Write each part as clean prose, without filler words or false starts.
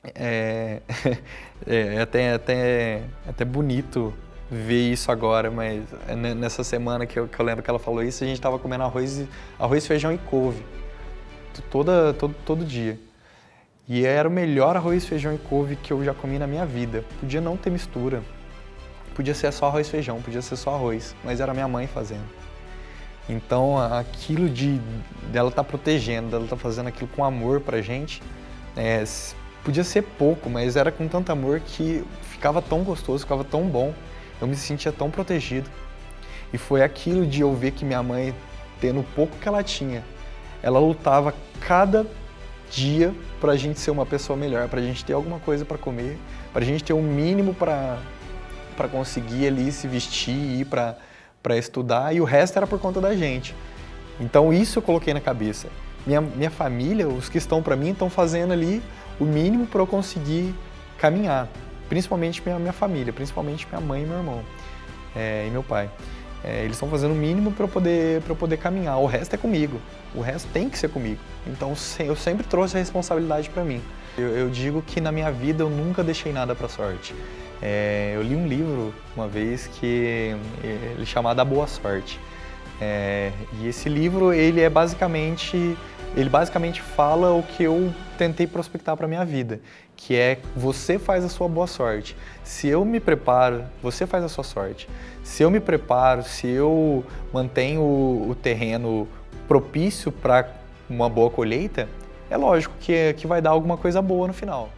É, é até bonito ver isso agora, mas nessa semana que eu lembro que ela falou isso, a gente estava comendo arroz, feijão e couve, todo dia. E era o melhor arroz, feijão e couve que eu já comi na minha vida. Podia não ter mistura, podia ser só arroz e feijão, podia ser só arroz, mas era minha mãe fazendo. Então aquilo dela estar protegendo, dela estar fazendo aquilo com amor pra gente, é, podia ser pouco, mas era com tanto amor que ficava tão gostoso, ficava tão bom, eu me sentia tão protegido. E foi aquilo de eu ver que minha mãe, tendo o pouco que ela tinha, ela lutava cada dia pra gente ser uma pessoa melhor, pra gente ter alguma coisa pra comer, pra gente ter o mínimo pra conseguir ali se vestir, ir pra estudar, e o resto era por conta da gente. Então isso eu coloquei na cabeça. Minha família, os que estão pra mim, estão fazendo ali o mínimo para eu conseguir caminhar. Principalmente minha família, principalmente minha mãe e meu irmão, e meu pai. Eles estão fazendo o mínimo para eu poder caminhar. O resto é comigo. O resto tem que ser comigo. Então eu sempre trouxe a responsabilidade para mim. Eu digo que na minha vida eu nunca deixei nada para sorte. Eu li um livro uma vez que ele é chamado A Boa Sorte. E esse livro ele basicamente fala o que eu tentei prospectar para minha vida, que é: você faz a sua boa sorte. Se eu me preparo, você faz a sua sorte. Se eu me preparo, se eu mantenho o terreno propício para uma boa colheita, é lógico que vai dar alguma coisa boa no final.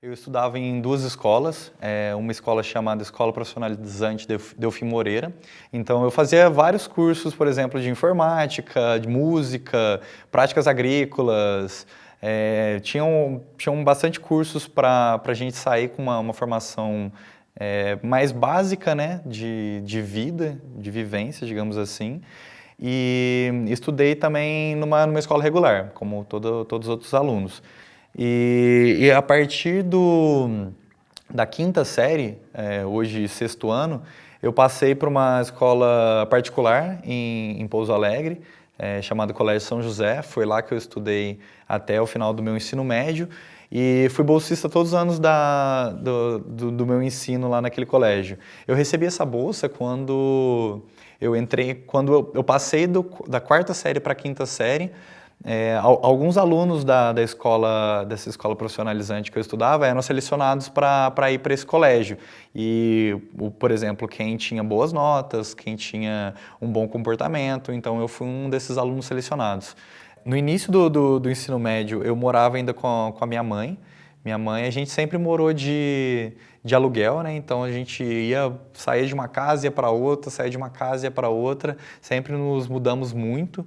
Eu estudava em duas escolas, uma escola chamada Escola Profissionalizante Delfim Moreira. Então eu fazia vários cursos, por exemplo, de informática, de música, práticas agrícolas. Tinham bastante cursos para a gente sair com uma formação mais básica, né, de vida, de vivência, digamos assim. E estudei também numa escola regular, como todos os outros alunos. E a partir da quinta série, hoje sexto ano, eu passei para uma escola particular em Pouso Alegre, chamada Colégio São José. Foi lá que eu estudei até o final do meu ensino médio e fui bolsista todos os anos do meu ensino lá naquele colégio. Eu recebi essa bolsa quando eu passei da quarta série para a quinta série. Alguns alunos dessa escola profissionalizante que eu estudava eram selecionados para ir para esse colégio. E, por exemplo, quem tinha boas notas, quem tinha um bom comportamento, então eu fui um desses alunos selecionados. No início do ensino médio, eu morava ainda com a minha mãe. Minha mãe, a gente sempre morou de aluguel, né? Então a gente saía de uma casa, ia para outra, saía de uma casa, ia para outra. Sempre nos mudamos muito.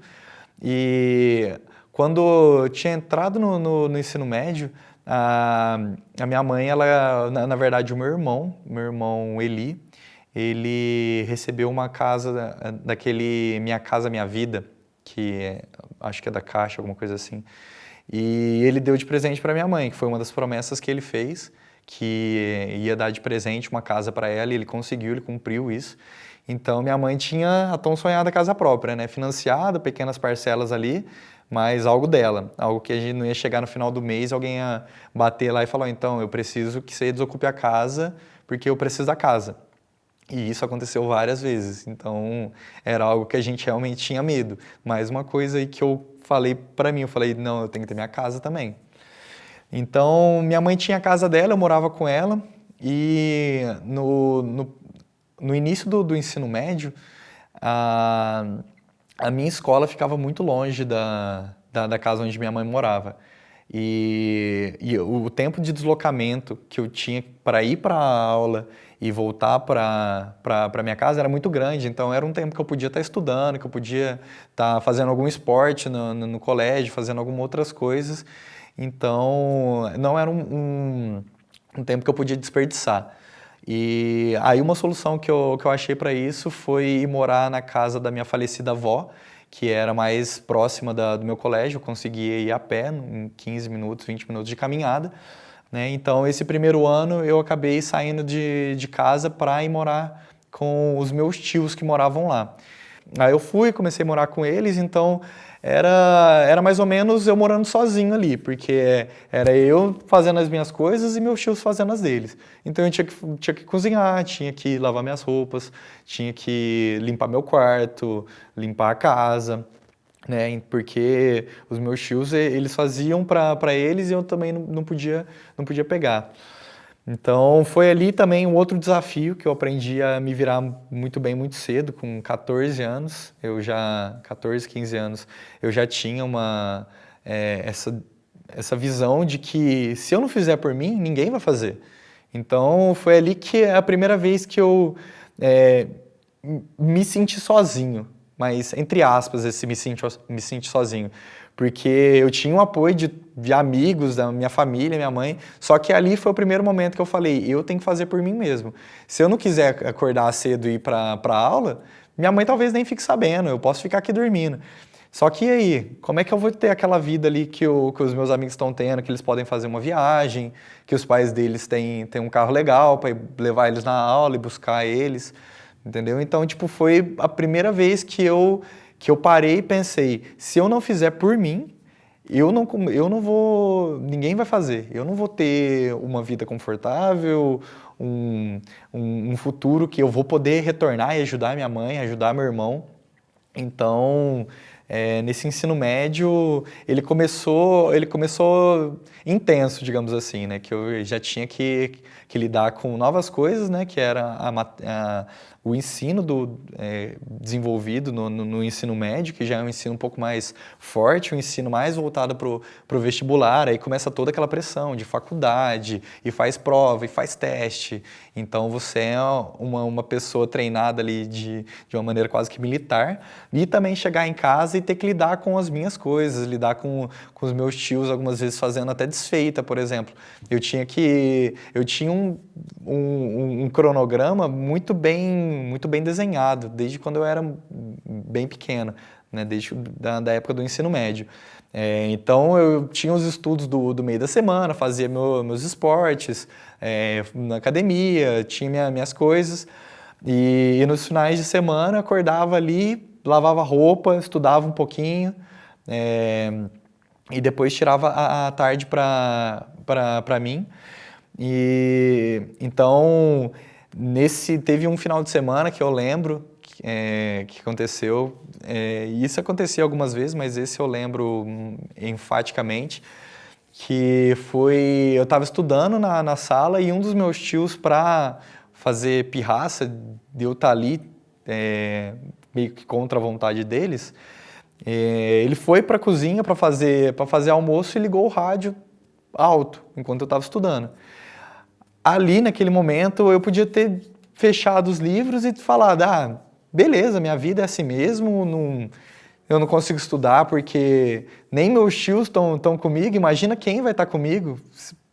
E quando eu tinha entrado no ensino médio, a minha mãe, na verdade, o meu irmão Eli, ele recebeu uma casa daquele Minha Casa Minha Vida, que acho que é da Caixa, alguma coisa assim. E ele deu de presente para minha mãe, que foi uma das promessas que ele fez, que ia dar de presente uma casa para ela, e ele conseguiu, ele cumpriu isso. Então, minha mãe tinha a tão sonhada casa própria, né? Financiada, pequenas parcelas ali, mas algo dela, algo que a gente não ia chegar no final do mês, alguém ia bater lá e falar, então, eu preciso que você desocupe a casa, porque eu preciso da casa. E isso aconteceu várias vezes, então era algo que a gente realmente tinha medo. Mais uma coisa aí que eu falei pra mim, eu falei, não, eu tenho que ter minha casa também. Então, minha mãe tinha a casa dela, eu morava com ela, e no início do ensino médio, a, a minha escola ficava muito longe da casa onde minha mãe morava. E o tempo de deslocamento que eu tinha para ir para a aula e voltar para minha casa era muito grande, então era um tempo que eu podia estar estudando, que eu podia estar fazendo algum esporte no colégio, fazendo algumas outras coisas, então não era um tempo que eu podia desperdiçar. E aí uma solução que eu achei para isso foi ir morar na casa da minha falecida avó, que era mais próxima do meu colégio, eu conseguia ir a pé em 15 minutos, 20 minutos de caminhada, né? Então esse primeiro ano eu acabei saindo de casa para ir morar com os meus tios que moravam lá. Aí eu fui, comecei a morar com eles, então era mais ou menos eu morando sozinho ali, porque era eu fazendo as minhas coisas e meus tios fazendo as deles. Então eu tinha que cozinhar, tinha que lavar minhas roupas, tinha que limpar meu quarto, limpar a casa, né? Porque os meus tios, eles faziam para eles e eu também não podia pegar. Então, foi ali também um outro desafio que eu aprendi a me virar muito bem muito cedo, com 14 anos, 14, 15 anos, eu já tinha essa visão de que se eu não fizer por mim, ninguém vai fazer. Então, foi ali que é a primeira vez que eu é, me senti sozinho, mas entre aspas, esse me senti sozinho. Porque eu tinha o apoio de amigos, da minha família, minha mãe, só que ali foi o primeiro momento que eu falei, eu tenho que fazer por mim mesmo. Se eu não quiser acordar cedo e ir para a aula, minha mãe talvez nem fique sabendo, eu posso ficar aqui dormindo. Só que e aí, como é que eu vou ter aquela vida ali que os meus amigos estão tendo, que eles podem fazer uma viagem, que os pais deles têm um carro legal para levar eles na aula e buscar eles, entendeu? Então, tipo, foi a primeira vez que eu parei e pensei, se eu não fizer por mim, eu não vou, ninguém vai fazer. Eu não vou ter uma vida confortável, um futuro que eu vou poder retornar e ajudar minha mãe, ajudar meu irmão. Então, nesse ensino médio, ele começou intenso, digamos assim, né? Que eu já tinha que lidar com novas coisas, né? Que era o ensino desenvolvido no ensino médio, que já é um ensino um pouco mais forte, um ensino mais voltado para o vestibular, aí começa toda aquela pressão de faculdade, e faz prova, e faz teste. Então, você é uma pessoa treinada ali de uma maneira quase que militar, e também chegar em casa e ter que lidar com as minhas coisas, lidar com os meus tios, algumas vezes fazendo até desfeita, por exemplo. Eu tinha um cronograma muito bem desenhado, desde quando eu era bem pequeno, né, desde da época do ensino médio. Então, eu tinha os estudos do meio da semana, fazia meus esportes, na academia, tinha minhas coisas, e nos finais de semana acordava ali, lavava roupa, estudava um pouquinho, e depois tirava a tarde para mim. E então teve um final de semana que eu lembro que aconteceu, e isso acontecia algumas vezes, mas esse eu lembro enfaticamente, que foi, eu estava estudando na sala e um dos meus tios, para fazer pirraça de eu estar ali, meio que contra a vontade deles, ele foi para a cozinha para fazer almoço e ligou o rádio alto enquanto eu estava estudando. Ali, naquele momento, eu podia ter fechado os livros e falado, beleza, minha vida é assim mesmo, eu não consigo estudar porque nem meus tios estão comigo, imagina quem vai estar comigo,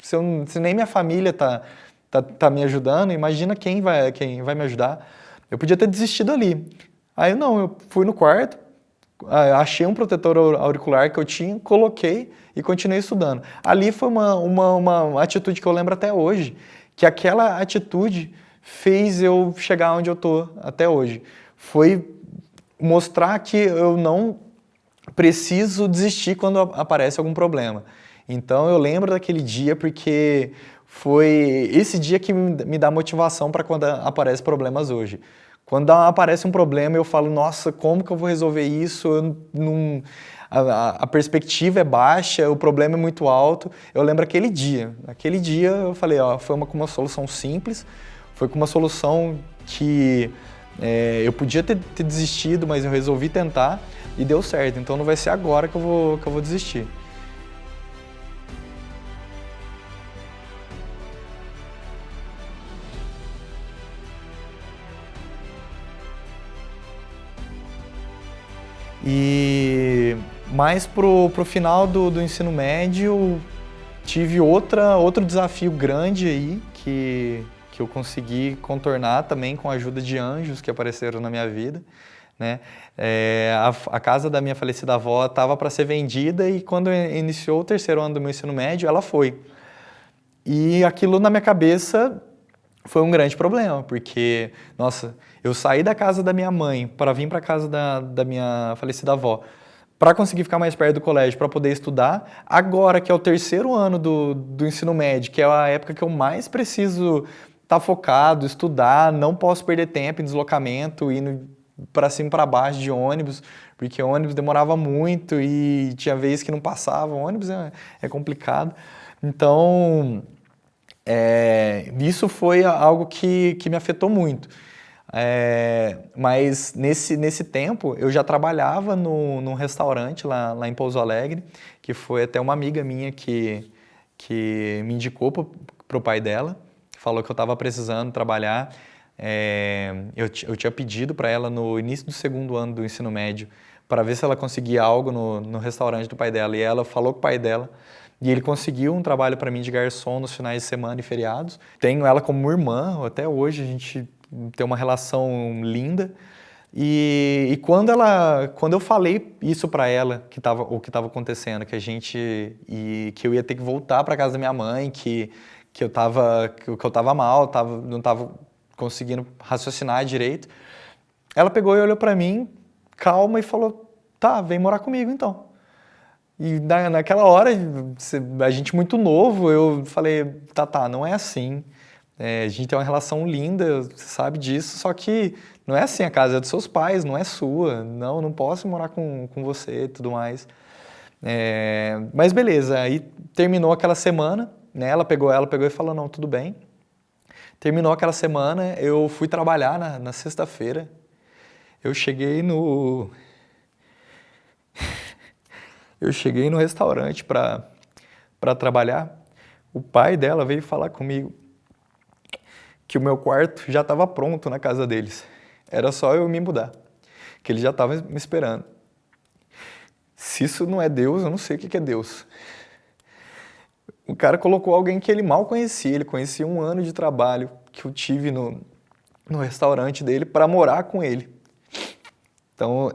se nem minha família tá me ajudando, imagina quem vai me ajudar. Eu podia ter desistido ali. Aí não, eu fui no quarto, achei um protetor auricular que eu tinha, coloquei e continuei estudando. Ali foi uma atitude que eu lembro até hoje, que aquela atitude fez eu chegar onde eu tô até hoje. Foi mostrar que eu não preciso desistir quando aparece algum problema. Então eu lembro daquele dia porque foi esse dia que me dá motivação para quando aparecem problemas hoje. Quando aparece um problema, eu falo, nossa, como que eu vou resolver isso? Eu não, a perspectiva é baixa, o problema é muito alto. Eu lembro aquele dia. Naquele dia eu falei, ó, foi com uma solução simples, foi com uma solução que eu podia ter desistido, mas eu resolvi tentar e deu certo. Então não vai ser agora que eu vou desistir. E mais pro final do ensino médio, tive outro desafio grande aí, que eu consegui contornar também com a ajuda de anjos que apareceram na minha vida, né? A casa da minha falecida avó estava para ser vendida e quando iniciou o terceiro ano do meu ensino médio, ela foi. E aquilo na minha cabeça foi um grande problema, porque, nossa, eu saí da casa da minha mãe para vir para a casa da minha falecida avó, para conseguir ficar mais perto do colégio, para poder estudar. Agora que é o terceiro ano do ensino médio, que é a época que eu mais preciso estar focado, estudar, não posso perder tempo em deslocamento, indo para cima e para baixo de ônibus, porque o ônibus demorava muito e tinha vezes que não passava. O ônibus é complicado. Então, isso foi algo que me afetou muito. Mas nesse tempo eu já trabalhava num restaurante lá em Pouso Alegre, que foi até uma amiga minha que me indicou para o pai dela, falou que eu estava precisando trabalhar. Eu tinha pedido para ela no início do segundo ano do ensino médio para ver se ela conseguia algo no restaurante do pai dela, e ela falou com o pai dela. E ele conseguiu um trabalho para mim de garçom nos finais de semana e feriados. Tenho ela como irmã, até hoje a gente tem uma relação linda. E quando eu falei isso para ela, o que estava acontecendo, que eu ia ter que voltar para casa da minha mãe, que eu estava mal, não estava conseguindo raciocinar direito, ela pegou e olhou para mim, calma, e falou: "Tá, vem morar comigo então". E naquela hora, a gente muito novo, eu falei, tá, não é assim. A gente tem uma relação linda, você sabe disso, só que não é assim, a casa é dos seus pais, não é sua. Não posso morar com você e tudo mais. Mas beleza, aí terminou aquela semana, né? Ela pegou e falou, não, tudo bem. Terminou aquela semana, eu fui trabalhar na sexta-feira. Eu cheguei no restaurante para trabalhar. O pai dela veio falar comigo que o meu quarto já estava pronto na casa deles. Era só eu me mudar, que ele já estava me esperando. Se isso não é Deus, eu não sei o que é Deus. O cara colocou alguém que ele mal conhecia. Ele conhecia um ano de trabalho que eu tive no restaurante dele para morar com ele. Então,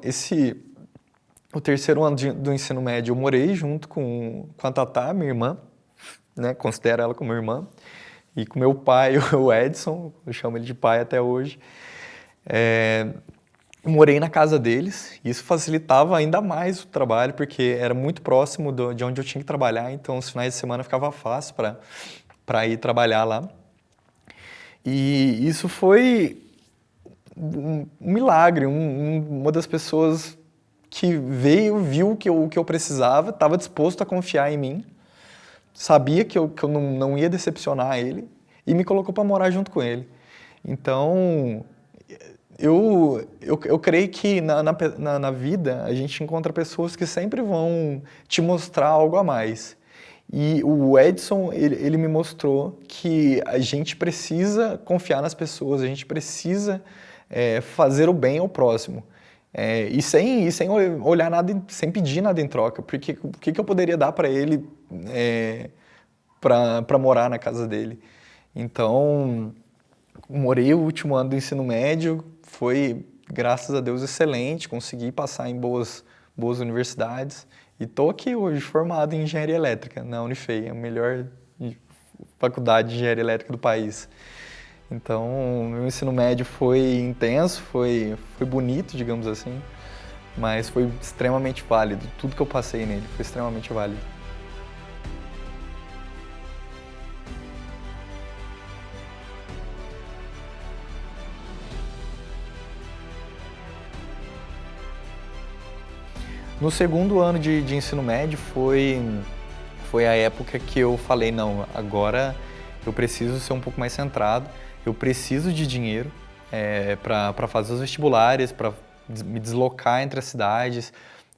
o terceiro ano do ensino médio eu morei junto com a Tatá, minha irmã, né? Considero ela como irmã, e com meu pai, o Edson, eu chamo ele de pai até hoje. Morei na casa deles, e isso facilitava ainda mais o trabalho, porque era muito próximo de onde eu tinha que trabalhar, então os finais de semana ficava fácil para ir trabalhar lá. E isso foi um milagre, uma das pessoas que viu o que eu precisava, estava disposto a confiar em mim, sabia que eu não ia decepcionar ele e me colocou para morar junto com ele. Então, eu creio que na vida a gente encontra pessoas que sempre vão te mostrar algo a mais. E o Edson, ele me mostrou que a gente precisa confiar nas pessoas, a gente precisa fazer o bem ao próximo. E sem olhar nada, sem pedir nada em troca, porque o que eu poderia dar para ele para morar na casa dele? Então, morei o último ano do ensino médio, foi, graças a Deus, excelente, consegui passar em boas universidades e estou aqui hoje formado em engenharia elétrica na Unifei, a melhor faculdade de engenharia elétrica do país. Então, meu ensino médio foi intenso, foi bonito, digamos assim, mas foi extremamente válido. Tudo que eu passei nele foi extremamente válido. No segundo ano de ensino médio foi a época que eu falei, não, agora eu preciso ser um pouco mais centrado, eu preciso de dinheiro para fazer os vestibulares, para me deslocar entre as cidades.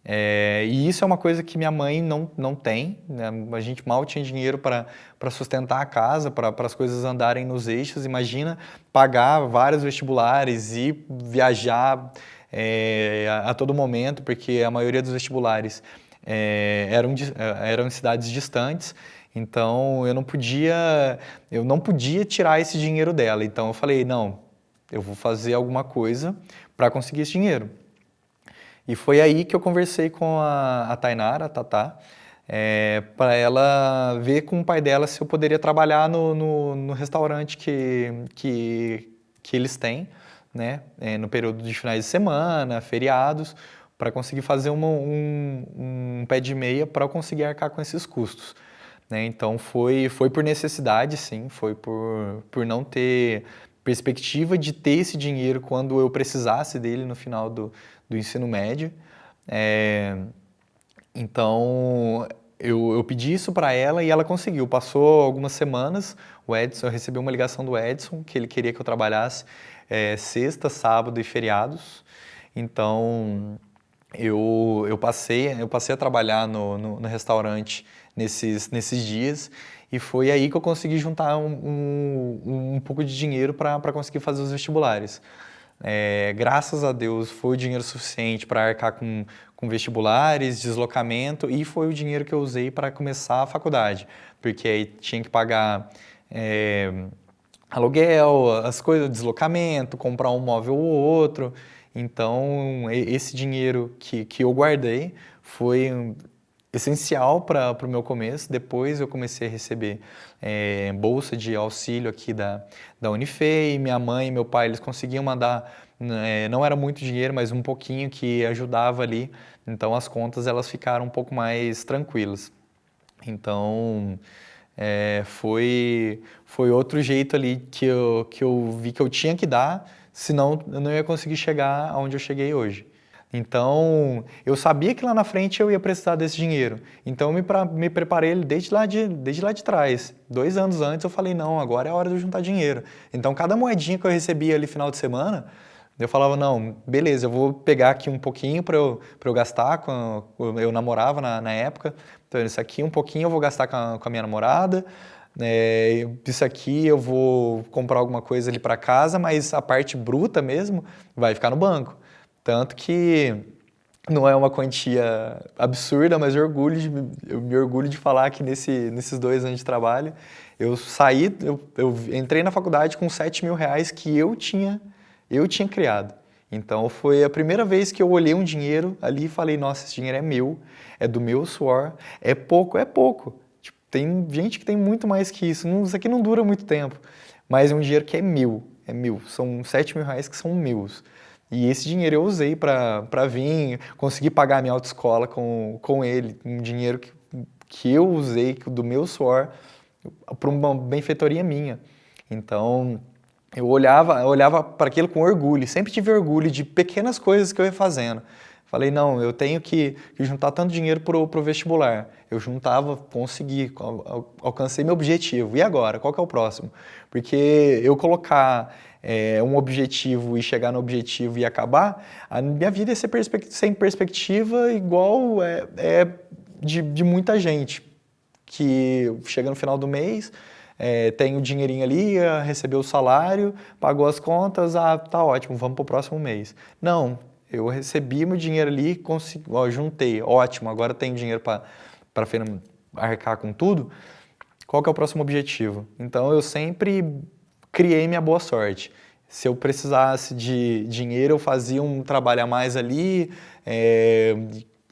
E isso é uma coisa que minha mãe não tem, né? A gente mal tinha dinheiro para sustentar a casa, para as coisas andarem nos eixos. Imagina pagar vários vestibulares e viajar a todo momento, porque a maioria dos vestibulares eram em cidades distantes. Então eu não podia tirar esse dinheiro dela. Então eu falei, não, eu vou fazer alguma coisa para conseguir esse dinheiro. E foi aí que eu conversei com a Tainara, a Tatá, para ela ver com o pai dela se eu poderia trabalhar no restaurante que eles têm, né, no período de finais de semana, feriados, para conseguir fazer um pé de meia para eu conseguir arcar com esses custos. Né? Então foi por necessidade, sim, foi por não ter perspectiva de ter esse dinheiro quando eu precisasse dele no final do ensino médio. Então eu pedi isso para ela e ela conseguiu. Passou algumas semanas, eu recebi uma ligação do Edson, que ele queria que eu trabalhasse sexta, sábado e feriados. Então eu passei a trabalhar no restaurante nesses dias, e foi aí que eu consegui juntar um pouco de dinheiro para conseguir fazer os vestibulares. Graças a Deus foi o dinheiro suficiente para arcar com vestibulares, deslocamento, e foi o dinheiro que eu usei para começar a faculdade, porque aí tinha que pagar aluguel, as coisas, deslocamento, comprar um móvel ou outro. Então esse dinheiro que eu guardei foi essencial para o meu começo. Depois eu comecei a receber bolsa de auxílio aqui da Unifei. Minha mãe e meu pai, eles conseguiam mandar, não era muito dinheiro, mas um pouquinho que ajudava ali. Então as contas elas ficaram um pouco mais tranquilas. Então foi outro jeito ali que eu vi que eu tinha que dar, senão eu não ia conseguir chegar aonde eu cheguei hoje. Então, eu sabia que lá na frente eu ia precisar desse dinheiro. Então, eu me preparei desde lá de trás. 2 anos antes, eu falei, não, agora é a hora de eu juntar dinheiro. Então, cada moedinha que eu recebia ali final de semana, eu falava, não, beleza, eu vou pegar aqui um pouquinho para eu gastar. Eu namorava na época, então isso aqui um pouquinho eu vou gastar com a minha namorada. Isso aqui eu vou comprar alguma coisa ali para casa, mas a parte bruta mesmo vai ficar no banco. Tanto que não é uma quantia absurda, mas eu me orgulho de falar que nesses 2 anos de trabalho, eu entrei na faculdade com 7 mil reais que eu tinha criado. Então foi a primeira vez que eu olhei um dinheiro ali e falei, nossa, esse dinheiro é meu, é do meu suor, é pouco, é pouco. Tipo, tem gente que tem muito mais que isso, isso aqui não dura muito tempo, mas é um dinheiro que é meu, são 7 mil reais que são meus. E esse dinheiro eu usei para vir, conseguir pagar a minha autoescola com ele, um dinheiro que eu usei do meu suor para uma benfeitoria minha. Então, eu olhava para aquilo com orgulho, sempre tive orgulho de pequenas coisas que eu ia fazendo. Falei, não, eu tenho que juntar tanto dinheiro pro vestibular. Eu juntava, consegui, alcancei meu objetivo. E agora? Qual que é o próximo? Porque eu colocar um objetivo e chegar no objetivo e acabar, a minha vida ia ser sem perspectiva, igual de muita gente que chega no final do mês, tem o dinheirinho ali, recebeu o salário, pagou as contas, tá ótimo, vamos pro próximo mês. Não, eu recebi meu dinheiro ali, juntei, ótimo, agora tenho dinheiro para arcar com tudo. Qual que é o próximo objetivo? Então eu sempre criei minha boa sorte. Se eu precisasse de dinheiro, eu fazia um trabalho a mais ali,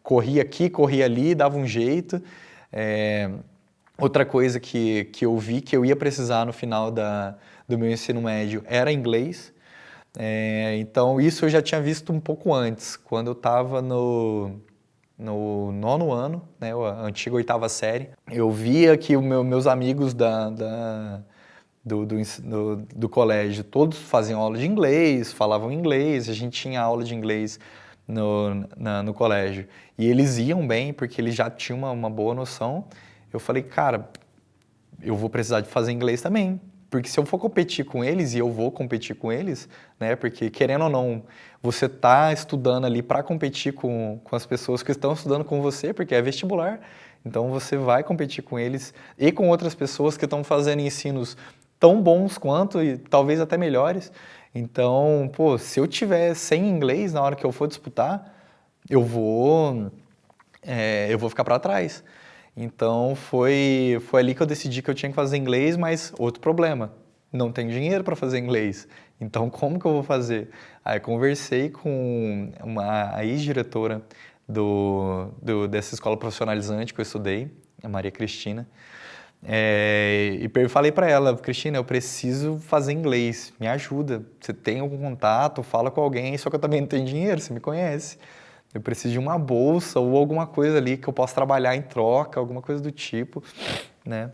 corria aqui, corria ali, dava um jeito. Outra coisa que eu vi que eu ia precisar no final do meu ensino médio era inglês. Então, isso eu já tinha visto um pouco antes, quando eu estava no nono ano, né, a antiga oitava série. Eu via que meus amigos do colégio, todos faziam aula de inglês, falavam inglês, a gente tinha aula de inglês no colégio. E eles iam bem, porque eles já tinham uma boa noção. Eu falei, cara, eu vou precisar de fazer inglês também. Porque se eu for competir com eles, e eu vou competir com eles, né? Porque, querendo ou não, você está estudando ali para competir com as pessoas que estão estudando com você, porque é vestibular. Então, você vai competir com eles e com outras pessoas que estão fazendo ensinos tão bons quanto e talvez até melhores. Então, pô, se eu tiver sem inglês na hora que eu for disputar, eu vou ficar para trás. Então, foi ali que eu decidi que eu tinha que fazer inglês, mas outro problema, não tenho dinheiro para fazer inglês. Então, como que eu vou fazer? Aí, conversei com a ex-diretora dessa escola profissionalizante que eu estudei, a Maria Cristina, e falei para ela, Cristina, eu preciso fazer inglês, me ajuda. Você tem algum contato? Fala com alguém, só que eu também não tenho dinheiro, você me conhece. Eu preciso de uma bolsa ou alguma coisa ali que eu possa trabalhar em troca, alguma coisa do tipo, né?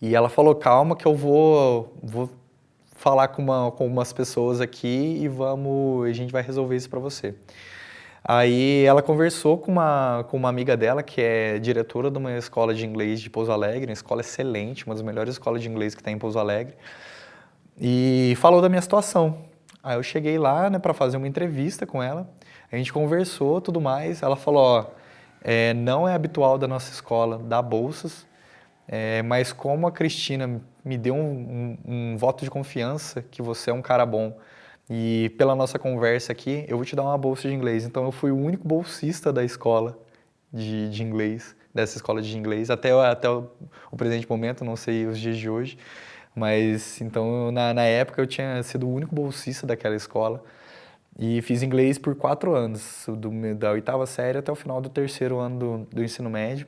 E ela falou, calma que eu vou falar com umas pessoas aqui e a gente vai resolver isso para você. Aí ela conversou com uma amiga dela, que é diretora de uma escola de inglês de Pouso Alegre, uma escola excelente, uma das melhores escolas de inglês que tem em Pouso Alegre, e falou da minha situação. Aí eu cheguei lá, né, para fazer uma entrevista com ela, a gente conversou, tudo mais, ela falou, ó, não é habitual da nossa escola dar bolsas, mas como a Cristina me deu um voto de confiança, que você é um cara bom, e pela nossa conversa aqui, eu vou te dar uma bolsa de inglês. Então, eu fui o único bolsista da escola de inglês, dessa escola de inglês, até o presente momento, não sei os dias de hoje. Mas, então, na época, eu tinha sido o único bolsista daquela escola. E fiz inglês por 4 anos, da oitava série até o final do terceiro ano do ensino médio.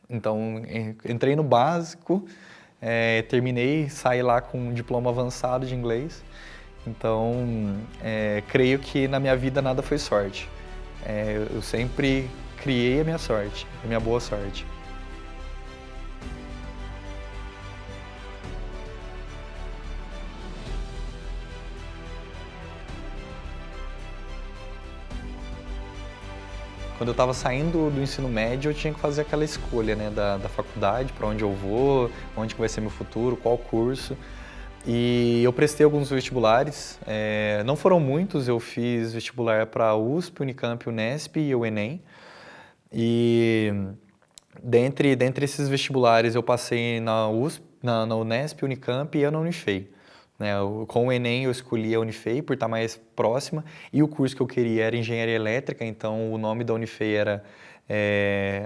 Então, entrei no básico, terminei, saí lá com um diploma avançado de inglês. Então, creio que na minha vida nada foi sorte. Eu sempre criei a minha sorte, a minha boa sorte. Quando eu estava saindo do ensino médio, eu tinha que fazer aquela escolha, né, da faculdade, para onde eu vou, onde que vai ser meu futuro, qual curso. E eu prestei alguns vestibulares, não foram muitos, eu fiz vestibular para a USP, Unicamp, Unesp e o Enem. E dentre esses vestibulares eu passei na USP, na Unesp, Unicamp e eu na Unifei. Né, com o Enem eu escolhi a Unifei por estar mais próxima e o curso que eu queria era Engenharia Elétrica, então o nome da Unifei era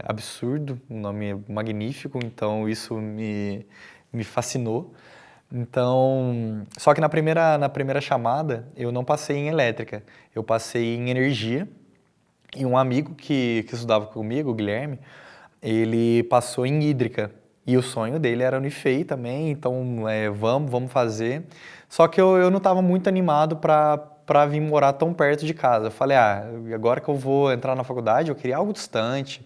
absurdo, um nome magnífico, então isso me fascinou. Então, só que na primeira chamada eu não passei em elétrica, eu passei em energia e um amigo que estudava comigo, o Guilherme, ele passou em hídrica. E o sonho dele era Unifei também, então vamos fazer. Só que eu não estava muito animado para vir morar tão perto de casa. Eu falei, agora que eu vou entrar na faculdade, eu queria algo distante,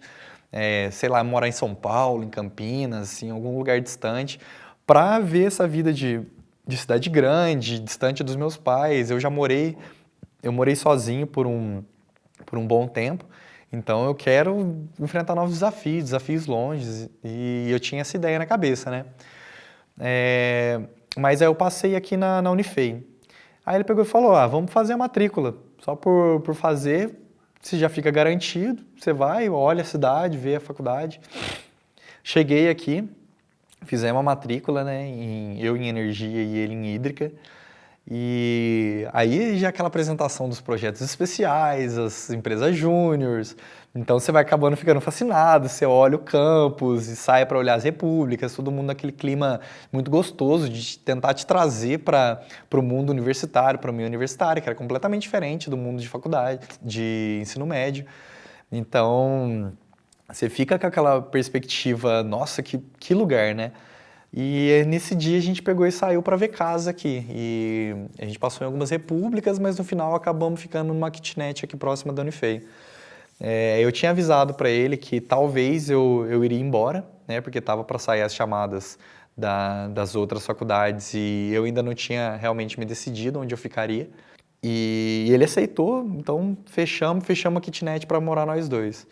sei lá, morar em São Paulo, em Campinas, em algum lugar distante, para ver essa vida de cidade grande, distante dos meus pais. Eu morei sozinho por um bom tempo. Então eu quero enfrentar novos desafios longes, e eu tinha essa ideia na cabeça, né? Mas aí eu passei aqui na Unifei. Aí ele pegou e falou, vamos fazer a matrícula, só por fazer, você já fica garantido, você vai, olha a cidade, vê a faculdade. Cheguei aqui, fizemos a matrícula, né? Eu em energia e ele em hídrica. E aí já aquela apresentação dos projetos especiais, as empresas júniores, então você vai acabando ficando fascinado, você olha o campus e sai para olhar as repúblicas, todo mundo naquele clima muito gostoso de tentar te trazer para o mundo universitário, para o meio universitário, que era completamente diferente do mundo de faculdade, de ensino médio. Então, você fica com aquela perspectiva, nossa, que lugar, né? E nesse dia a gente pegou e saiu para ver casa aqui. E a gente passou em algumas repúblicas, mas no final acabamos ficando numa kitnet aqui próxima da Unifei. Eu tinha avisado para ele que talvez eu iria embora, né, porque estava para sair as chamadas das outras faculdades e eu ainda não tinha realmente me decidido onde eu ficaria. E ele aceitou, então fechamos a kitnet para morar nós dois.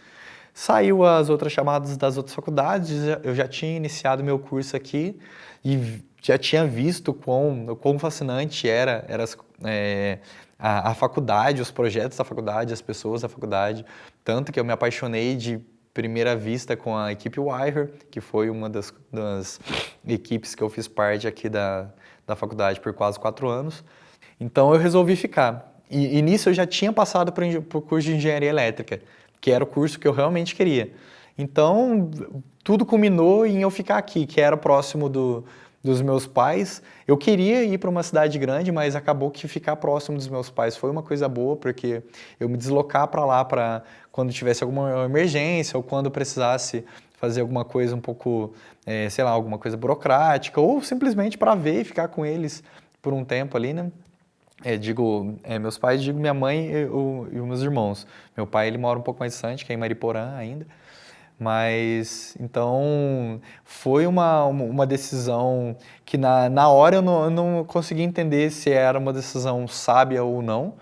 Saiu as outras chamadas das outras faculdades, eu já tinha iniciado meu curso aqui e já tinha visto quão fascinante a faculdade, os projetos da faculdade, as pessoas da faculdade. Tanto que eu me apaixonei de primeira vista com a equipe Wire, que foi uma das equipes que eu fiz parte aqui da faculdade por quase 4 anos. Então eu resolvi ficar. E nisso eu já tinha passado para o curso de engenharia elétrica, que era o curso que eu realmente queria. Então tudo culminou em eu ficar aqui, que era próximo dos meus pais. Eu queria ir para uma cidade grande, mas acabou que ficar próximo dos meus pais foi uma coisa boa, porque eu me deslocar para lá para quando tivesse alguma emergência ou quando precisasse fazer alguma coisa um pouco, sei lá, alguma coisa burocrática, ou simplesmente para ver e ficar com eles por um tempo ali, né? Meus pais, digo minha mãe e os meus irmãos. Meu pai, ele mora um pouco mais distante, que é em Mariporã ainda. Mas, então, foi uma decisão que na hora eu não conseguia entender se era uma decisão sábia ou não,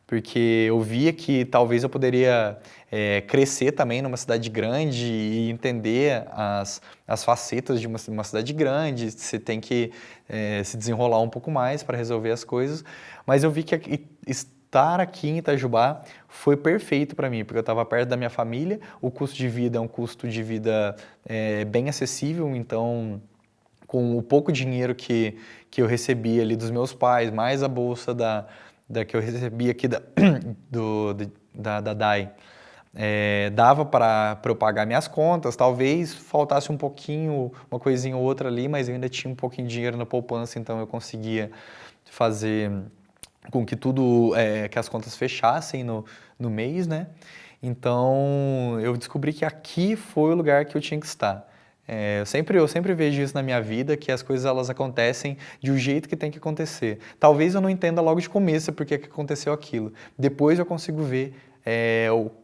porque eu via que talvez eu poderia crescer também numa cidade grande e entender as facetas de uma cidade grande. Você tem que se desenrolar um pouco mais para resolver as coisas, mas eu vi que estar aqui em Itajubá foi perfeito para mim, porque eu estava perto da minha família, o custo de vida é um custo de vida bem acessível, então com o pouco dinheiro que eu recebi ali dos meus pais, mais a bolsa da que eu recebi aqui da DAI, dava para eu pagar minhas contas, talvez faltasse um pouquinho, uma coisinha ou outra ali, mas eu ainda tinha um pouquinho de dinheiro na poupança, então eu conseguia fazer com que que as contas fechassem no mês, né? Então, eu descobri que aqui foi o lugar que eu tinha que estar. Eu sempre vejo isso na minha vida, que as coisas elas acontecem de um jeito que tem que acontecer. Talvez eu não entenda logo de começo por que aconteceu aquilo. Depois eu consigo ver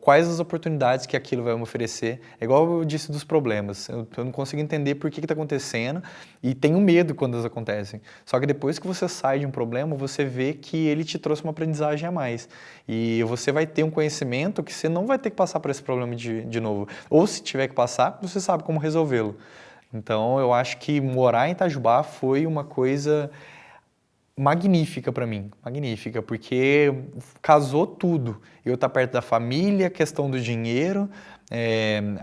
quais as oportunidades que aquilo vai me oferecer. É igual eu disse dos problemas. Eu não consigo entender por que está acontecendo e tenho medo quando elas acontecem. Só que depois que você sai de um problema, você vê que ele te trouxe uma aprendizagem a mais. E você vai ter um conhecimento que você não vai ter que passar por esse problema de novo. Ou se tiver que passar, você sabe como resolvê-lo. Então, eu acho que morar em Itajubá foi uma coisa magnífica para mim, magnífica, porque casou tudo. Eu estar perto da família, questão do dinheiro,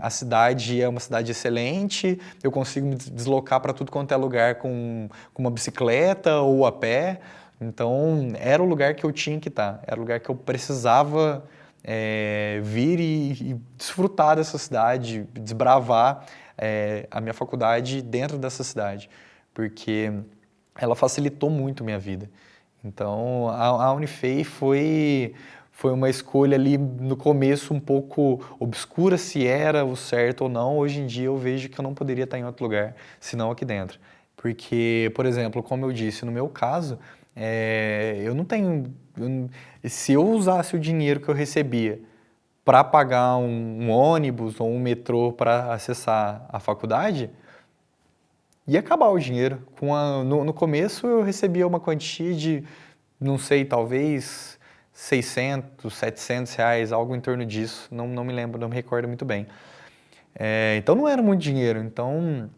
a cidade é uma cidade excelente, eu consigo me deslocar para tudo quanto é lugar com uma bicicleta ou a pé. Então, era o lugar que eu tinha que estar, era o lugar que eu precisava vir e desfrutar dessa cidade, desbravar a minha faculdade dentro dessa cidade, porque ela facilitou muito minha vida. Então, a Unifei foi uma escolha ali no começo um pouco obscura se era o certo ou não. Hoje em dia eu vejo que eu não poderia estar em outro lugar, senão aqui dentro. Porque, por exemplo, como eu disse, no meu caso, eu não tenho... se eu usasse o dinheiro que eu recebia para pagar um ônibus ou um metrô para acessar a faculdade, ia acabar o dinheiro. No começo eu recebia uma quantia de, não sei, talvez 600, 700 reais, algo em torno disso. Não me lembro, não me recordo muito bem. Então não era muito dinheiro. Então,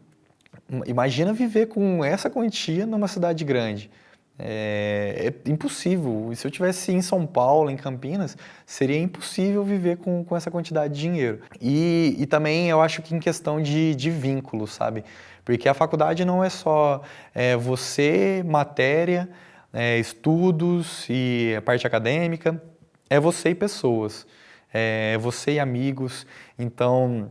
imagina viver com essa quantia numa cidade grande. É impossível. E se eu estivesse em São Paulo, em Campinas, seria impossível viver com essa quantidade de dinheiro. E também eu acho que em questão de vínculo, sabe? Porque a faculdade não é só você, matéria, estudos e a parte acadêmica, é você e pessoas, é você e amigos. Então,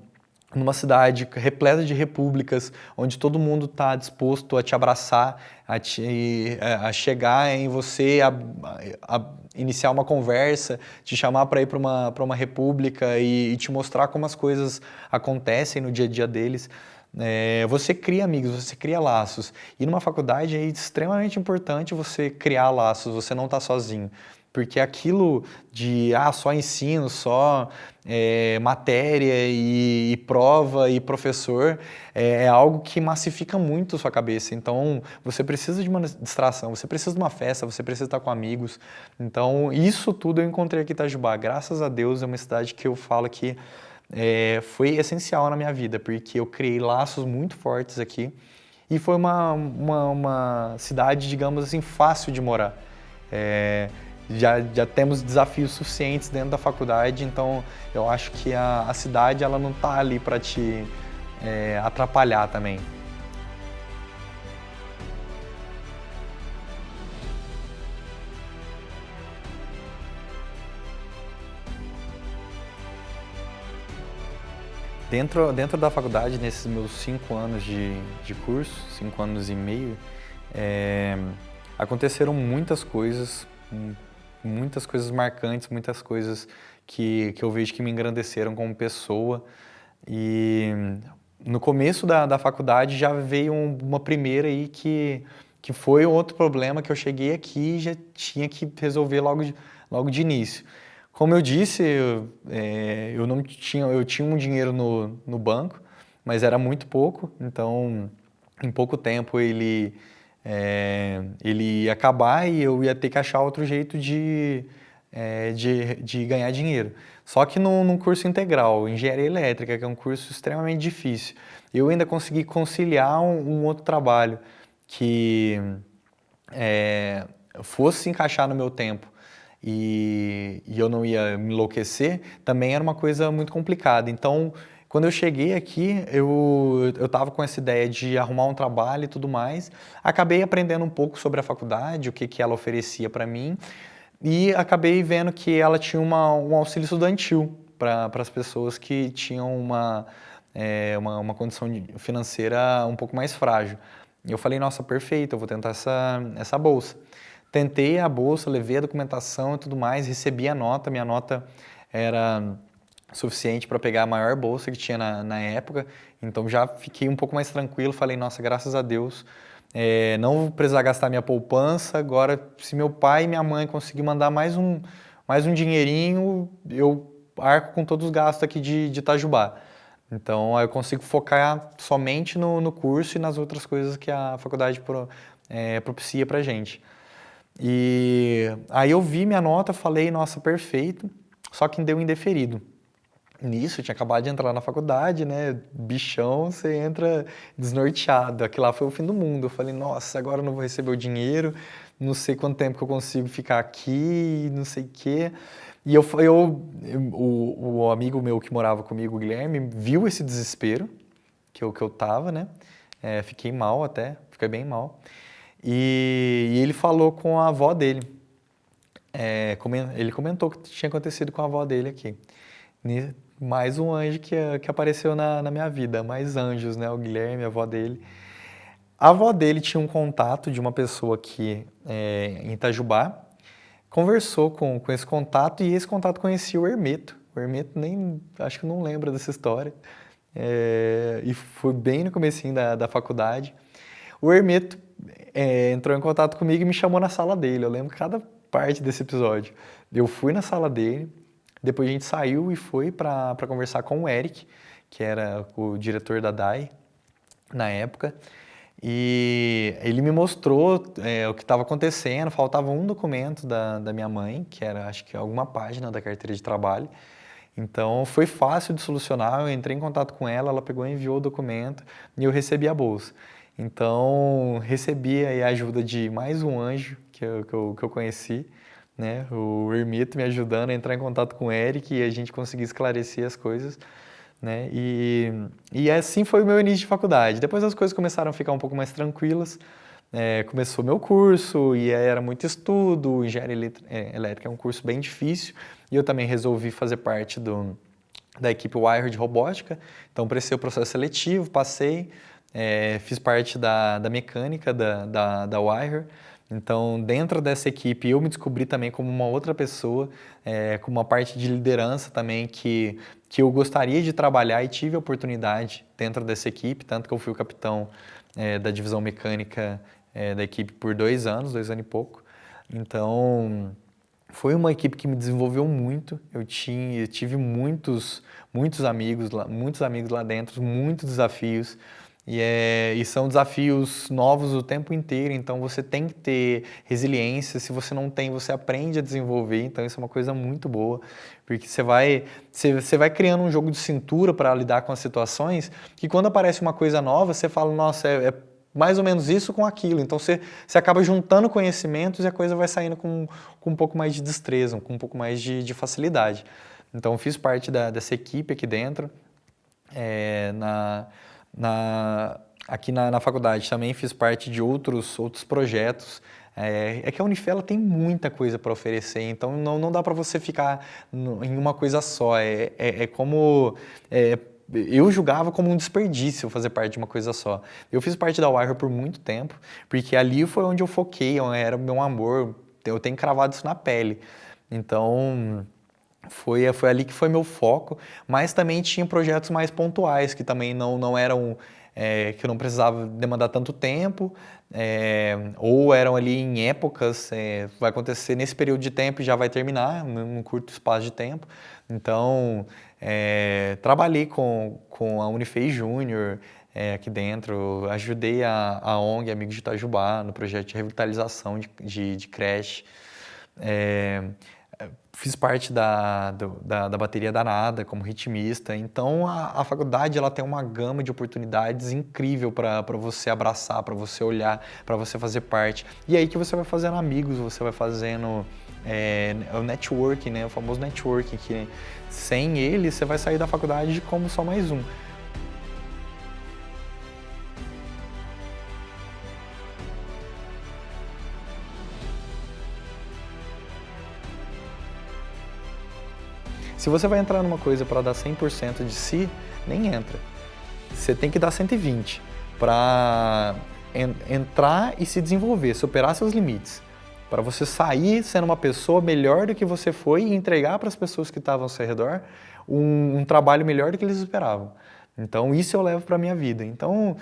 numa cidade repleta de repúblicas, onde todo mundo está disposto a te abraçar, a chegar em você, a iniciar uma conversa, te chamar para ir para uma república e te mostrar como as coisas acontecem no dia a dia deles. você cria amigos, você cria laços. E numa faculdade é extremamente importante você criar laços, você não tá sozinho. Porque aquilo de só ensino, só matéria e prova e professor é algo que massifica muito a sua cabeça. Então você precisa de uma distração, você precisa de uma festa, você precisa estar com amigos. Então isso tudo eu encontrei aqui em Itajubá. Graças a Deus é uma cidade que eu falo que foi essencial na minha vida, porque eu criei laços muito fortes aqui e foi uma cidade, digamos assim, fácil de morar. Já temos desafios suficientes dentro da faculdade, então eu acho que a cidade ela não está ali para te atrapalhar também. Dentro da faculdade, nesses meus 5 anos de curso, 5 anos e meio, é, aconteceram muitas coisas marcantes, muitas coisas que eu vejo que me engrandeceram como pessoa. E no começo da faculdade já veio uma primeira aí que foi outro problema que eu cheguei aqui e já tinha que resolver logo de início. Como eu disse, eu não tinha, eu tinha um dinheiro no banco, mas era muito pouco, então em pouco tempo ele ia acabar e eu ia ter que achar outro jeito de ganhar dinheiro. Só que num curso integral, engenharia elétrica, que é um curso extremamente difícil, eu ainda consegui conciliar um outro trabalho que fosse se encaixar no meu tempo e eu não ia me enlouquecer, também era uma coisa muito complicada. Então, quando eu cheguei aqui, eu estava com essa ideia de arrumar um trabalho e tudo mais. Acabei aprendendo um pouco sobre a faculdade, o que ela oferecia para mim, e acabei vendo que ela tinha um auxílio estudantil para as pessoas que tinham uma condição financeira um pouco mais frágil. E eu falei, nossa, perfeito, eu vou tentar essa bolsa. Tentei a bolsa, levei a documentação e tudo mais, recebi a nota, minha nota era suficiente para pegar a maior bolsa que tinha na época, então já fiquei um pouco mais tranquilo, falei, nossa, graças a Deus, não vou precisar gastar minha poupança, agora se meu pai e minha mãe conseguir mandar mais um dinheirinho, eu arco com todos os gastos aqui de Itajubá. Então aí eu consigo focar somente no curso e nas outras coisas que a faculdade propicia pra gente. E aí eu vi minha nota, falei, nossa, perfeito, só que deu indeferido. Nisso, eu tinha acabado de entrar na faculdade, né? Bichão, você entra desnorteado. Aquilo lá foi o fim do mundo. Eu falei, nossa, agora eu não vou receber o dinheiro, não sei quanto tempo que eu consigo ficar aqui, não sei o quê. E o amigo meu que morava comigo, o Guilherme, viu esse desespero que eu tava, né? Fiquei mal até, fiquei bem mal. E ele falou com a avó dele. Ele comentou o que tinha acontecido com a avó dele aqui. Mais um anjo que apareceu na minha vida, mais anjos, né? O Guilherme, a avó dele. A avó dele tinha um contato de uma pessoa aqui em Itajubá, conversou com esse contato e esse contato conhecia o Hermeto. O Hermeto nem, acho que não lembra dessa história. E foi bem no comecinho da faculdade. O Hermeto entrou em contato comigo e me chamou na sala dele. Eu lembro cada parte desse episódio. Eu fui na sala dele, depois a gente saiu e foi para conversar com o Eric, que era o diretor da DAI na época. E ele me mostrou o que estava acontecendo, faltava um documento da minha mãe, que era, acho que alguma página da carteira de trabalho. Então, foi fácil de solucionar, eu entrei em contato com ela, ela pegou e enviou o documento e eu recebi a bolsa. Então, recebi aí a ajuda de mais um anjo que eu conheci, né? O Hermito me ajudando a entrar em contato com o Eric e a gente conseguir esclarecer as coisas, né? E assim foi o meu início de faculdade. Depois as coisas começaram a ficar um pouco mais tranquilas. Começou meu curso e aí era muito estudo. Engenharia elétrica é um curso bem difícil e eu também resolvi fazer parte da equipe Wire de robótica. Então prestei o processo seletivo, passei, fiz parte da mecânica da Wire Então, dentro dessa equipe, eu me descobri também como uma outra pessoa, com uma parte de liderança também que eu gostaria de trabalhar e tive a oportunidade dentro dessa equipe, tanto que eu fui o capitão da divisão mecânica da equipe por 2 anos e pouco. Então, foi uma equipe que me desenvolveu muito. Eu tive muitos amigos lá dentro, muitos desafios. E são desafios novos o tempo inteiro, então você tem que ter resiliência. Se você não tem, você aprende a desenvolver. Então isso é uma coisa muito boa, porque você vai criando um jogo de cintura para lidar com as situações, que quando aparece uma coisa nova, você fala, nossa, é mais ou menos isso com aquilo. Então você acaba juntando conhecimentos e a coisa vai saindo com um pouco mais de destreza, com um pouco mais de facilidade. Então eu fiz parte dessa equipe aqui dentro. Aqui na faculdade também fiz parte de outros projetos. Que a Unifel tem muita coisa para oferecer, então não dá para você ficar em uma coisa só. Eu julgava como um desperdício fazer parte de uma coisa só. Eu fiz parte da Wire por muito tempo, porque ali foi onde eu foquei, era o meu amor, eu tenho cravado isso na pele. Então, foi ali que foi meu foco, mas também tinha projetos mais pontuais, que também não eram, que eu não precisava demandar tanto tempo, ou eram ali em épocas, vai acontecer nesse período de tempo e já vai terminar, num curto espaço de tempo. Então, trabalhei com a Unifei Júnior aqui dentro, ajudei a ONG Amigos de Itajubá no projeto de revitalização de creche. Fiz parte da bateria danada como ritmista, então a faculdade ela tem uma gama de oportunidades incrível para você abraçar, para você olhar, para você fazer parte. E aí que você vai fazendo amigos, você vai fazendo o networking, né? O famoso networking, que sem ele você vai sair da faculdade como só mais um. Se você vai entrar numa coisa para dar 100% de si, nem entra. Você tem que dar 120 para entrar e se desenvolver, superar seus limites. Para você sair sendo uma pessoa melhor do que você foi e entregar para as pessoas que estavam ao seu redor um trabalho melhor do que eles esperavam. Então, isso eu levo para a minha vida. Então,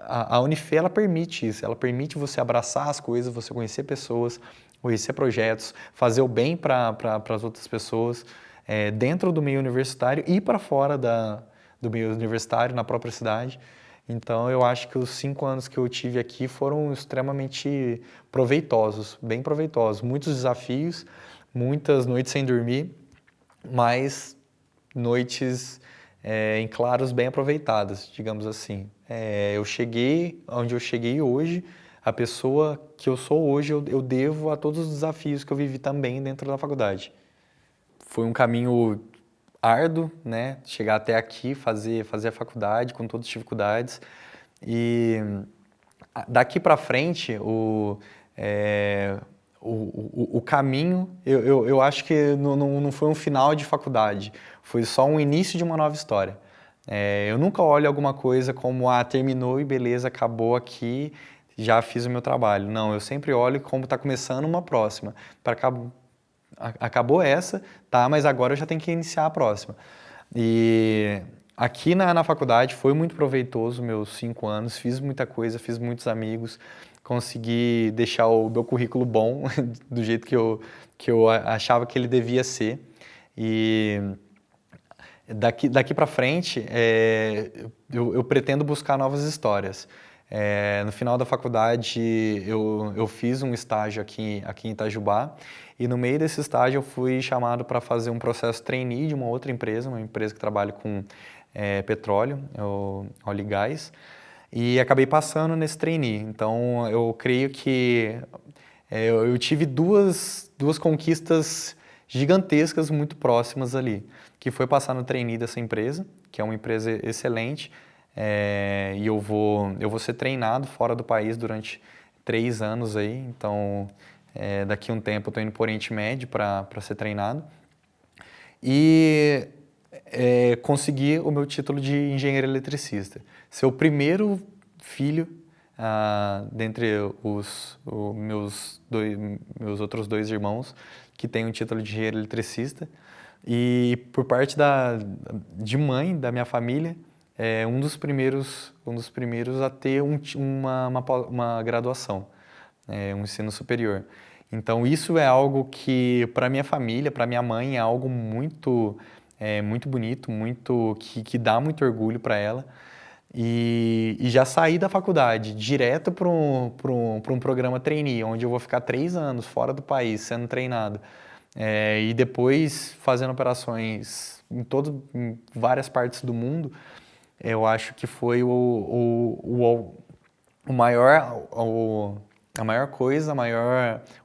a Unifel, ela permite isso. Ela permite você abraçar as coisas, você conhecer pessoas, conhecer projetos, fazer o bem para as outras pessoas, dentro do meio universitário e para fora do meio universitário, na própria cidade. Então, eu acho que os 5 anos que eu tive aqui foram extremamente proveitosos, bem proveitosos. Muitos desafios, muitas noites sem dormir, mas noites em claros bem aproveitadas, digamos assim. Eu cheguei onde eu cheguei hoje, a pessoa que eu sou hoje, eu devo a todos os desafios que eu vivi também dentro da faculdade. Foi um caminho árduo, né? Chegar até aqui, fazer a faculdade com todas as dificuldades. E daqui para frente, o caminho, eu acho que não foi um final de faculdade, foi só um início de uma nova história. Eu nunca olho alguma coisa como, terminou e beleza, acabou aqui, já fiz o meu trabalho. Não, eu sempre olho como está começando uma próxima. Acabou essa, tá, mas agora eu já tenho que iniciar a próxima. E aqui na faculdade foi muito proveitoso meus 5 anos, fiz muita coisa, fiz muitos amigos, consegui deixar o meu currículo bom, do jeito que eu achava que ele devia ser. E daqui para frente, eu pretendo buscar novas histórias. No final da faculdade, eu fiz um estágio aqui em Itajubá, e no meio desse estágio eu fui chamado para fazer um processo trainee de uma outra empresa, uma empresa que trabalha com petróleo, óleo e gás, e acabei passando nesse trainee. Então, eu creio que eu tive duas conquistas gigantescas muito próximas ali, que foi passar no trainee dessa empresa, que é uma empresa excelente, e eu vou ser treinado fora do país durante 3 anos aí, então daqui a um tempo eu estou indo para o Oriente Médio para ser treinado. E consegui o meu título de engenheiro eletricista. Ser o primeiro filho dentre meus outros dois irmãos, que têm um título de engenheiro eletricista. E por parte de mãe, da minha família, é um dos primeiros a ter uma graduação, um ensino superior. Então isso é algo que para minha família, para minha mãe, é algo muito bonito, que dá muito orgulho para ela. E já saí da faculdade direto para um programa trainee, onde eu vou ficar 3 anos fora do país sendo treinado. E depois fazendo operações em várias partes do mundo, eu acho que foi a maior coisa, o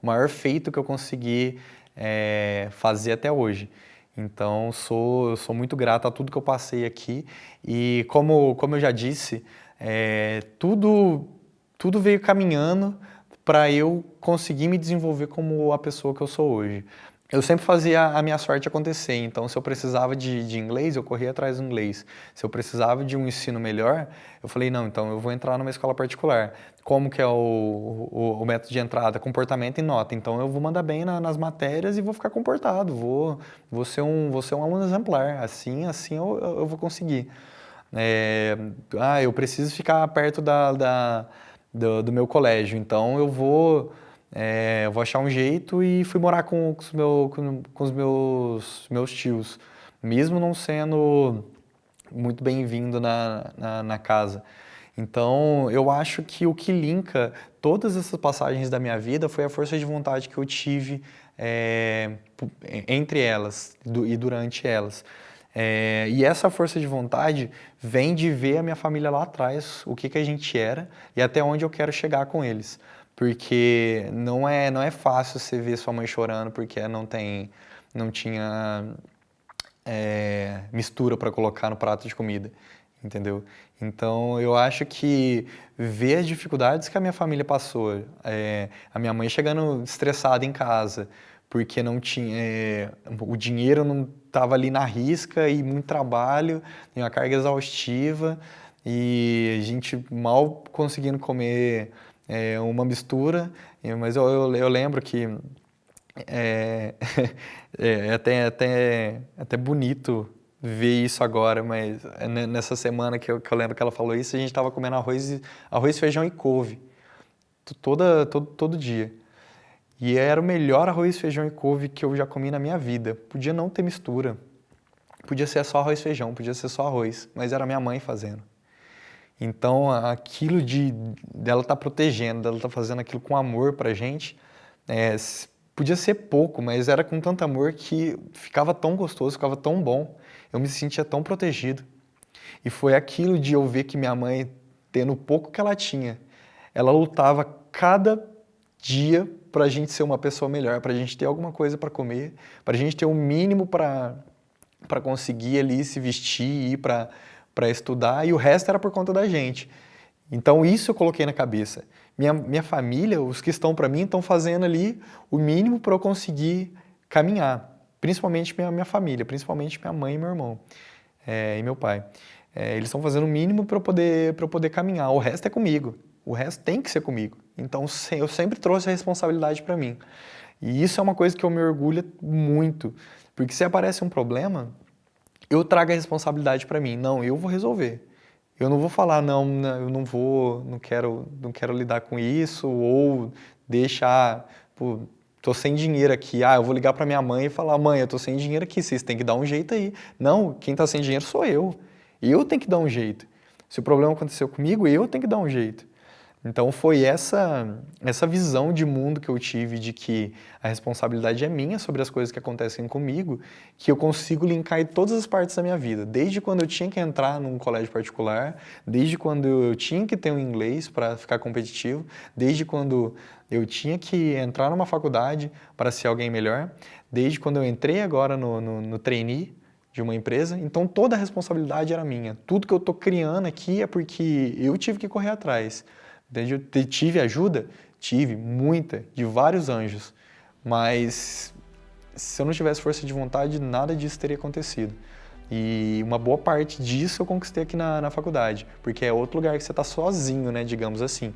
maior feito que eu consegui fazer até hoje. Então, sou muito grato a tudo que eu passei aqui e, como eu já disse, tudo veio caminhando para eu conseguir me desenvolver como a pessoa que eu sou hoje. Eu sempre fazia a minha sorte acontecer, então se eu precisava de inglês, eu corria atrás do inglês. Se eu precisava de um ensino melhor, eu falei, não, então eu vou entrar numa escola particular. Como que é o método de entrada? Comportamento e nota. Então eu vou mandar bem nas matérias e vou ficar comportado, vou ser um aluno exemplar, assim eu vou conseguir. Eu preciso ficar perto do meu colégio, então eu vou achar um jeito e fui morar com os meus tios, mesmo não sendo muito bem-vindo na casa. Então, eu acho que o que linka todas essas passagens da minha vida foi a força de vontade que eu tive entre elas e durante elas. E essa força de vontade vem de ver a minha família lá atrás, o que a gente era e até onde eu quero chegar com eles. Porque não é fácil você ver sua mãe chorando porque não tinha mistura para colocar no prato de comida, entendeu? Então, eu acho que ver as dificuldades que a minha família passou, a minha mãe chegando estressada em casa, porque não tinha, o dinheiro não estava ali na risca e muito trabalho, e uma carga exaustiva, e a gente mal conseguindo comer uma mistura, mas eu lembro que até bonito ver isso agora, mas nessa semana que eu lembro que ela falou isso, a gente estava comendo arroz, feijão e couve, todo dia. E era o melhor arroz, feijão e couve que eu já comi na minha vida. Podia não ter mistura, podia ser só arroz e feijão, podia ser só arroz, mas era minha mãe fazendo. Então, aquilo dela estar protegendo, dela estar fazendo aquilo com amor pra gente, podia ser pouco, mas era com tanto amor que ficava tão gostoso, ficava tão bom, eu me sentia tão protegido. E foi aquilo de eu ver que minha mãe, tendo o pouco que ela tinha, ela lutava cada dia pra gente ser uma pessoa melhor, pra gente ter alguma coisa pra comer, pra gente ter o mínimo pra conseguir ali se vestir e ir para estudar, e o resto era por conta da gente. Então isso eu coloquei na cabeça. Minha família, os que estão para mim, estão fazendo ali o mínimo para eu conseguir caminhar. Principalmente minha família, principalmente minha mãe e meu irmão e meu pai. Eles estão fazendo o mínimo para eu poder caminhar. O resto é comigo. O resto tem que ser comigo. Então eu sempre trouxe a responsabilidade para mim. E isso é uma coisa que eu me orgulho muito. Porque se aparece um problema, eu trago a responsabilidade para mim. Não, eu vou resolver. Eu não vou falar, não, eu não quero lidar com isso, ou deixar, pô, tô sem dinheiro aqui, eu vou ligar para minha mãe e falar, mãe, eu tô sem dinheiro aqui, vocês têm que dar um jeito aí. Não, quem tá sem dinheiro sou eu. Eu tenho que dar um jeito. Se o problema aconteceu comigo, eu tenho que dar um jeito. Então foi essa visão de mundo que eu tive de que a responsabilidade é minha sobre as coisas que acontecem comigo, que eu consigo linkar em todas as partes da minha vida. Desde quando eu tinha que entrar num colégio particular, desde quando eu tinha que ter um inglês para ficar competitivo, desde quando eu tinha que entrar numa faculdade para ser alguém melhor, desde quando eu entrei agora no trainee de uma empresa, então toda a responsabilidade era minha. Tudo que eu estou criando aqui é porque eu tive que correr atrás. Eu tive ajuda? Tive, muita, de vários anjos. Mas se eu não tivesse força de vontade, nada disso teria acontecido. E uma boa parte disso eu conquistei aqui na faculdade, porque é outro lugar que você está sozinho, né, digamos assim.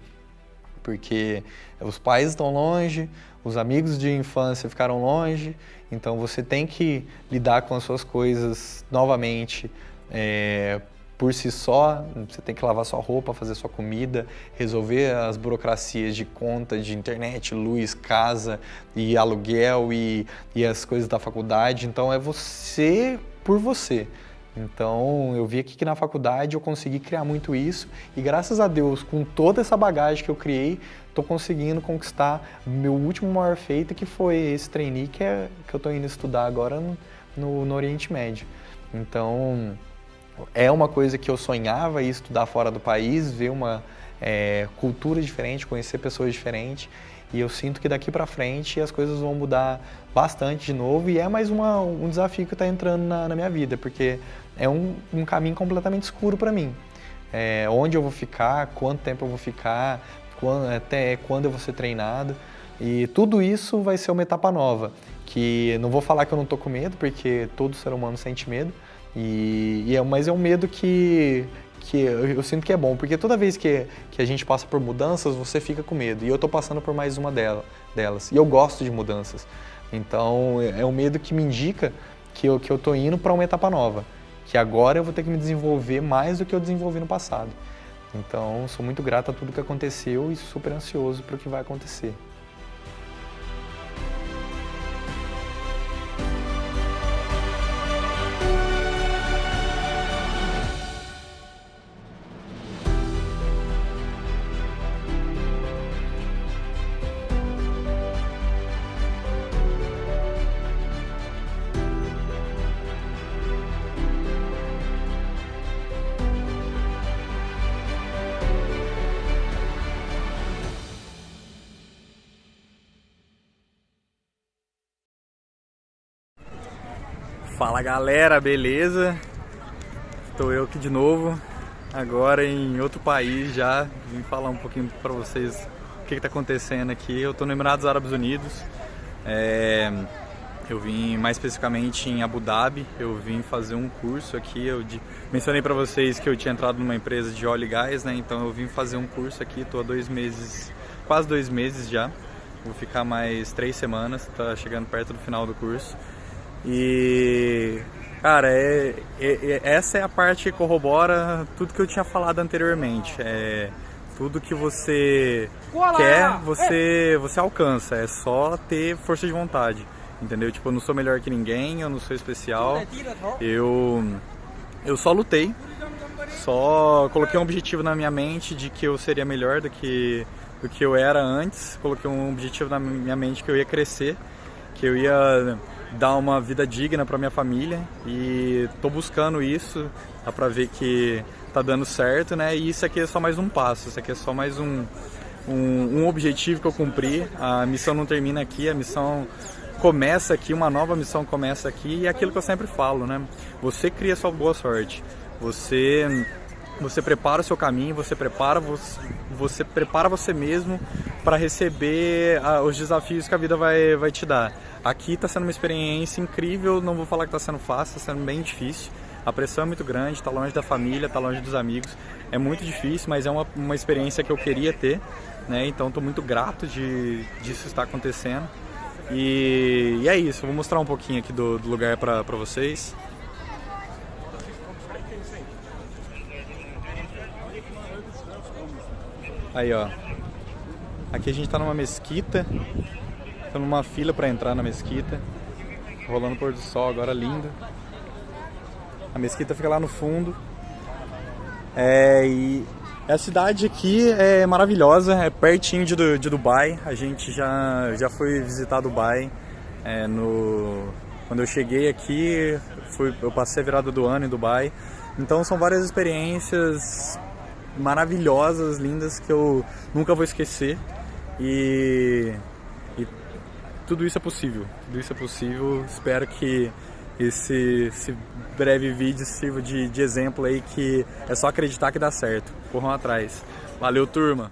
Porque os pais estão longe, os amigos de infância ficaram longe, então você tem que lidar com as suas coisas novamente por si só. Você tem que lavar sua roupa, fazer sua comida, resolver as burocracias de conta, de internet, luz, casa e aluguel e as coisas da faculdade. Então é você por você. Então, eu vi aqui que na faculdade eu consegui criar muito isso e, graças a Deus, com toda essa bagagem que eu criei, estou conseguindo conquistar meu último maior feito, que foi esse trainee que eu estou indo estudar agora no Oriente Médio. Então, é uma coisa que eu sonhava, ir estudar fora do país, ver uma cultura diferente, conhecer pessoas diferentes. E eu sinto que daqui para frente as coisas vão mudar bastante de novo e é mais um desafio que está entrando na minha vida, porque é um caminho completamente escuro para mim. Onde eu vou ficar, quanto tempo eu vou ficar, até quando eu vou ser treinado. E tudo isso vai ser uma etapa nova, que não vou falar que eu não estou com medo, porque todo ser humano sente medo, mas é um medo que eu sinto que é bom, porque toda vez que a gente passa por mudanças, você fica com medo. E eu estou passando por mais uma delas. E eu gosto de mudanças. Então, é um medo que me indica que eu estou indo para uma etapa nova. Que agora eu vou ter que me desenvolver mais do que eu desenvolvi no passado. Então, sou muito grato a tudo que aconteceu e super ansioso para o que vai acontecer. Fala galera, beleza? Estou eu aqui de novo, agora em outro país já. Vim falar um pouquinho para vocês o que está acontecendo aqui. Eu estou no Emirados Árabes Unidos, eu vim mais especificamente em Abu Dhabi. Eu vim fazer um curso aqui. Mencionei para vocês que eu tinha entrado numa empresa de óleo e gás, né? Então eu vim fazer um curso aqui, estou há 2 meses, quase 2 meses já. Vou ficar mais 3 semanas, tá chegando perto do final do curso. E, cara, essa é a parte que corrobora tudo que eu tinha falado anteriormente. Tudo que você quer, você alcança. É só ter força de vontade, entendeu? Tipo, eu não sou melhor que ninguém, eu não sou especial. Eu só lutei, só coloquei um objetivo na minha mente de que eu seria melhor do que eu era antes. Coloquei um objetivo na minha mente que eu ia crescer, que eu ia dar uma vida digna para minha família, e tô buscando isso. Dá pra ver que tá dando certo, né? E isso aqui é só mais um passo, isso aqui é só mais um objetivo que eu cumpri. A missão não termina aqui, a missão começa aqui, uma nova missão começa aqui, e é aquilo que eu sempre falo, né? Você cria sua boa sorte, você prepara o seu caminho, você prepara você mesmo para receber os desafios que a vida vai te dar. Aqui está sendo uma experiência incrível, não vou falar que está sendo fácil, está sendo bem difícil. A pressão é muito grande, está longe da família, está longe dos amigos. É muito difícil, mas é uma experiência que eu queria ter, né? Então estou muito grato disso estar acontecendo. E é isso, eu vou mostrar um pouquinho aqui do lugar para vocês. Aí, ó, aqui a gente tá numa mesquita, tô numa fila para entrar na mesquita, rolando o pôr do sol agora, lindo. A mesquita fica lá no fundo, e a cidade aqui é maravilhosa, é pertinho de Dubai. A gente já foi visitar Dubai, quando eu cheguei aqui, eu passei a virada do ano em Dubai. Então são várias experiências maravilhosas, lindas, que eu nunca vou esquecer, e tudo isso é possível, Espero que esse breve vídeo sirva de exemplo aí, que é só acreditar que dá certo. Corram atrás. Valeu, turma!